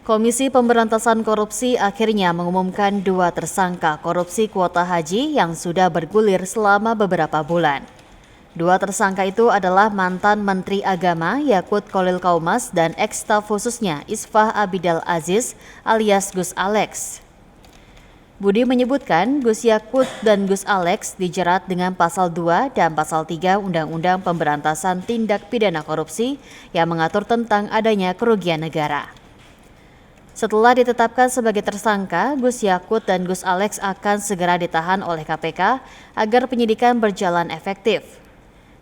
Komisi Pemberantasan Korupsi akhirnya mengumumkan 2 tersangka korupsi kuota haji yang sudah bergulir selama beberapa bulan. 2 tersangka itu adalah mantan Menteri Agama Yakut Kholil Kaumas dan eks-staf khususnya Isfah Abidal Aziz alias Gus Alex. Budi menyebutkan Gus Yakut dan Gus Alex dijerat dengan Pasal 2 dan Pasal 3 Undang-Undang Pemberantasan Tindak Pidana Korupsi yang mengatur tentang adanya kerugian negara. Setelah ditetapkan sebagai tersangka, Gus Yakut dan Gus Alex akan segera ditahan oleh KPK agar penyidikan berjalan efektif.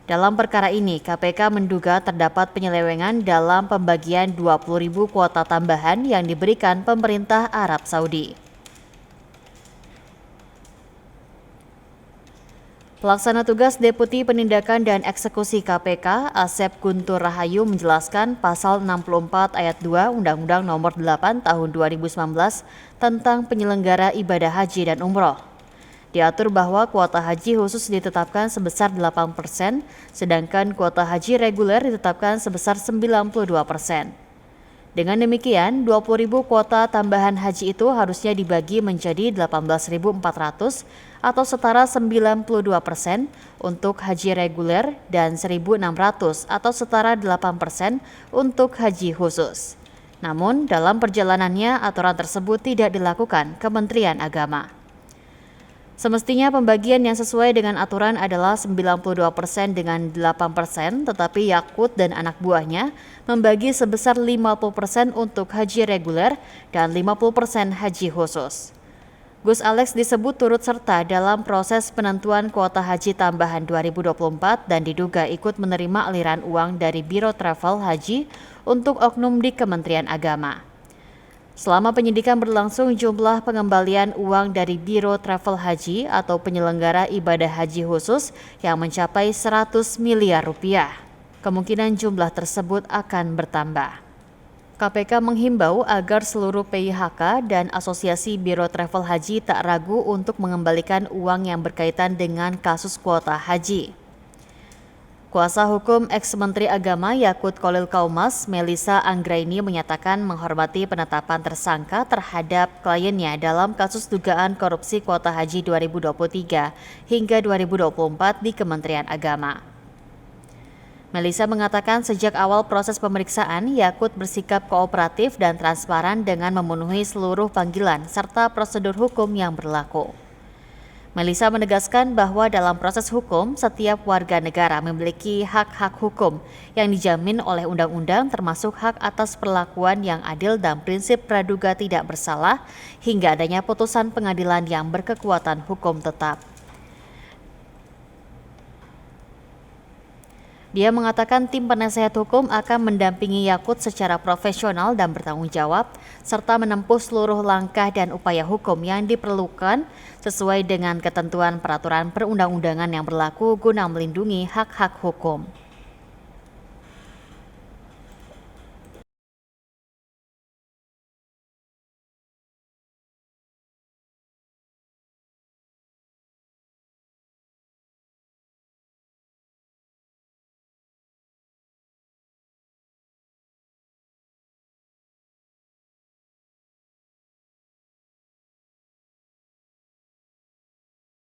Dalam perkara ini, KPK menduga terdapat penyelewengan dalam pembagian 20.000 kuota tambahan yang diberikan pemerintah Arab Saudi. Pelaksana tugas Deputi Penindakan dan Eksekusi KPK, Asep Guntur Rahayu menjelaskan Pasal 64 Ayat 2 Undang-Undang Nomor 8 Tahun 2019 tentang penyelenggara ibadah haji dan umroh. Diatur bahwa kuota haji khusus ditetapkan sebesar 8%, sedangkan kuota haji reguler ditetapkan sebesar 92%. Dengan demikian, 20.000 kuota tambahan haji itu harusnya dibagi menjadi 18.400 atau setara 92% untuk haji reguler dan 1.600 atau setara 8% untuk haji khusus. Namun, dalam perjalanannya aturan tersebut tidak dilakukan Kementerian Agama. Semestinya pembagian yang sesuai dengan aturan adalah 92% dengan 8%, tetapi Yakut dan anak buahnya membagi sebesar 50% untuk haji reguler dan 50% haji khusus. Gus Alex disebut turut serta dalam proses penentuan kuota haji tambahan 2024 dan diduga ikut menerima aliran uang dari Biro Travel Haji untuk oknum di Kementerian Agama. Selama penyidikan berlangsung, jumlah pengembalian uang dari Biro Travel Haji atau penyelenggara ibadah haji khusus yang mencapai 100 miliar rupiah. Kemungkinan jumlah tersebut akan bertambah. KPK menghimbau agar seluruh PIHK dan Asosiasi Biro Travel Haji tak ragu untuk mengembalikan uang yang berkaitan dengan kasus kuota haji. Kuasa hukum eks-Menteri Agama Yakut Kholil Kaumas, Melissa Anggraini menyatakan menghormati penetapan tersangka terhadap kliennya dalam kasus dugaan korupsi kuota haji 2023 hingga 2024 di Kementerian Agama. Melissa mengatakan sejak awal proses pemeriksaan, Yakut bersikap kooperatif dan transparan dengan memenuhi seluruh panggilan serta prosedur hukum yang berlaku. Melissa menegaskan bahwa dalam proses hukum, setiap warga negara memiliki hak-hak hukum yang dijamin oleh undang-undang termasuk hak atas perlakuan yang adil dan prinsip praduga tidak bersalah hingga adanya putusan pengadilan yang berkekuatan hukum tetap. Dia mengatakan tim penasehat hukum akan mendampingi Yakut secara profesional dan bertanggung jawab, serta menempuh seluruh langkah dan upaya hukum yang diperlukan sesuai dengan ketentuan peraturan perundang-undangan yang berlaku guna melindungi hak-hak hukum.